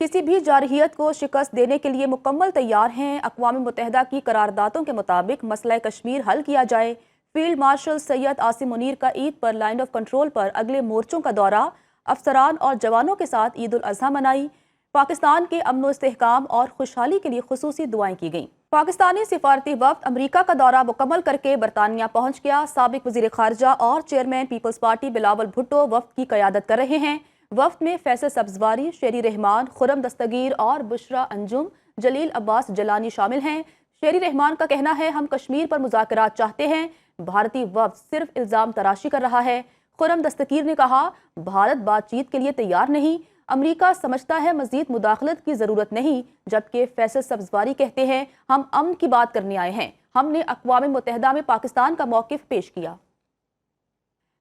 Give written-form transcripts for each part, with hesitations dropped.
किसी भी जारहियत को शिकस्त देने के लिए मुकम्मल तैयार हैं। अक़वाम मुत्तहिदा की करारदादों के मुताबिक मसला कश्मीर हल किया जाए। फील्ड मार्शल सैयद आसिम मुनीर का ईद पर लाइन ऑफ कंट्रोल पर अगले मोर्चों का दौरा। अफसरान और जवानों के साथ ईद उल अज़हा मनाई। पाकिस्तान के अमन व इस्तेहकाम और खुशहाली के लिए खुसूसी दुआएं की गईं। पाकिस्तानी सिफारती वफ्द अमरीका का दौरा मुकम्मल करके बरतानिया पहुंच गया। साबिक वज़ीर ख़ारजा और chairman People's Party Bilawal Bhutto वफ्द की क़यादत कर रहे हैं। वफ्द में फैसल सब्ज़वारी, शेरी रहमान, खुरम दस्तगीर और बुशरा अंजुम, जलील अब्बास जलानी शामिल हैं। शेरी रहमान का कहना है, हम कश्मीर पर मुज़ाकरात चाहते हैं, भारतीय वफ्द सिर्फ इल्ज़ाम तराशी कर रहा है। खुरम दस्तगीर ने कहा, भारत बातचीत के लिए तैयार नहीं, अमरीका समझता है मज़ीद मुदाखलत की ज़रूरत नहीं। जबकि फैसल सब्ज़वारी कहते हैं, हम अमन की बात करने आए हैं, हमने अक़वाम मुत्तहिदा में पाकिस्तान का मौक़िफ़ पेश किया।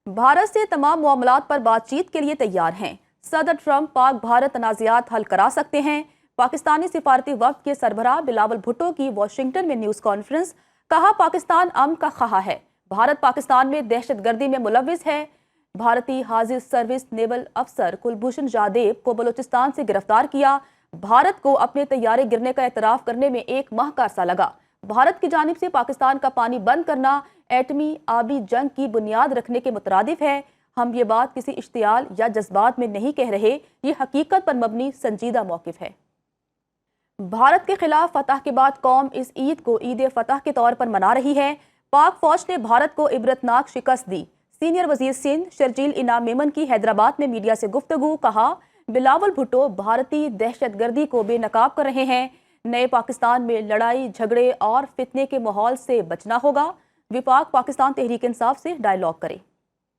भारत से तमाम मामलात पर बातचीत के लिए तैयार हैं। सदर ट्रंप पाक भारत तनाज़ात हल करा सकते हैं। पाकिस्तानी सिफारती वफ्द के सरबराह बिलावल भुट्टो की वाशिंगटन में न्यूज़ कॉन्फ्रेंस। कहा, पाकिस्तान अमन का ख़्वाह है, भारत पाकिस्तान में दहशतगर्दी में मुलव्विस है। भारतीय हाजिर सर्विस नेवल अफसर कुलभूषण जादेव को बलूचिस्तान से गिरफ्तार किया। भारत को अपने तैयारे गिरने का एतराफ़ करने में 1 माह का अरसा लगा। भारत की जानिब से पाकिस्तान का पानी बंद करना एटमी आबी जंग की बुनियाद रखने के मुतरादिफ है। हम ये बात किसी इश्तियाल या जज्बात में नहीं कह रहे, ये हकीकत पर मबनी संजीदा मौक़िफ़ है। भारत के खिलाफ फतह के बाद कौम इस ईद को ईद फतह के तौर पर मना रही है। पाक फौज ने भारत को इबरतनाक शिकस्त दी। सीनियर वजीर सिंध शर्जील इनाम मेमन की हैदराबाद में मीडिया से गुफ्तगू। कहा, बिलावल भुट्टो भारतीय दहशतगर्दी को बेनकाब कर रहे हैं। नए पाकिस्तान में लड़ाई झगड़े और फितने के माहौल से बचना होगा। विफाक पाकिस्तान तहरीक इंसाफ से डायलॉग करे।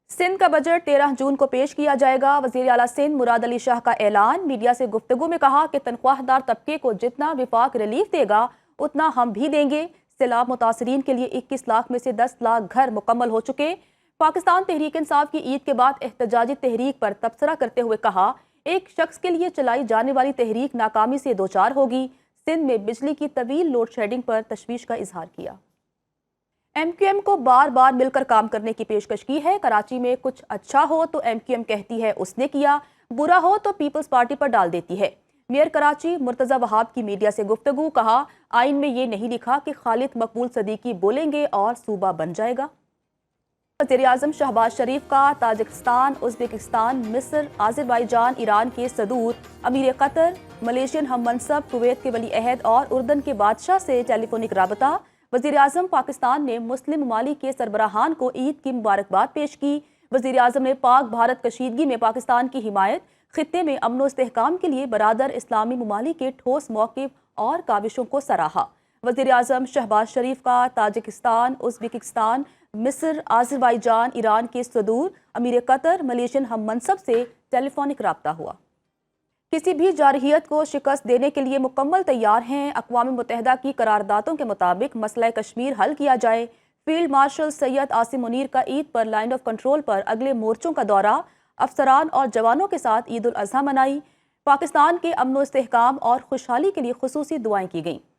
सिंध का बजट 13 जून को पेश किया जाएगा। वज़ीर आला सिंध मुराद अली शाह का ऐलान। मीडिया से गुफ्तगू में कहा कि तनख्वाहदार तबके को जितना विफाक रिलीफ देगा उतना हम भी देंगे। सैलाब मुतासरीन के लिए 21 लाख में से 10 लाख घर मुकम्मल हो चुके। पाकिस्तान तहरीक इंसाफ की ईद के बाद एहतजाजी तहरीक पर तबसरा करते हुए कहा, एक शख्स के लिए चलाई जाने वाली तहरीक नाकामी से दोचार होगी। सिंध में बिजली की तवील लोड शेडिंग पर तशवीश का इजहार किया। MQM को बार बार मिलकर काम करने की पेशकश की है। कराची में कुछ अच्छा हो तो MQM कहती है उसने किया, बुरा हो तो पीपल्स पार्टी पर डाल देती है। मेयर कराची मुर्तज़ा वहाब की मीडिया से गुफ्तगू। कहा, आइन में ये नहीं लिखा कि खालिद मकबूल सदीकी बोलेंगे और सूबा बन जाएगा। वज़ीर-ए-आज़म शहबाज शरीफ का ताजिकिस्तान, उज़्बेकिस्तान, मिस्र, आज़रबाईजान, ईरान के सदूर, अमीर कतर, मलेशियन हम मनसब, कुवैत के वली अहद और उर्दन के बादशाह से टेलीफोनिक राबता। वज़ीर-ए-आज़म पाकिस्तान ने मुस्लिम ममालिक के सरबराहान को ईद की मुबारकबाद पेश की। वज़ीर-ए-आज़म ने पाक भारत कशीदगी में पाकिस्तान की हिमायत, खित्ते में अमन व इस्तेहकाम के लिए बरादर इस्लामी ममालिक के ठोस मौक़िफ़ और काविशों को सराहा। वज़ीर-ए-आज़म शहबाज शरीफ का ताजिकिस्तान, उज़्बेकिस्तान, मिस्र, आज़रबाईजान, ईरान के सदूर, अमीर कतर, मलेशियन हम मनसब से टेलीफोनिक राब्ता हुआ। किसी भी जारहियत को शिकस्त देने के लिए मुकम्मल तैयार हैं। अक़वाम मुत्तहिदा की करारदादों के मुताबिक मसला कश्मीर हल किया जाए। फील्ड मार्शल सैयद आसिम मुनीर का ईद पर लाइन ऑफ कंट्रोल पर अगले मोर्चों का दौरा। अफसरान और जवानों के साथ ईद उल अज़हा मनाई। पाकिस्तान के अमन व इस्तेहकाम और खुशहाली के लिए खुसूसी दुआएं की गईं।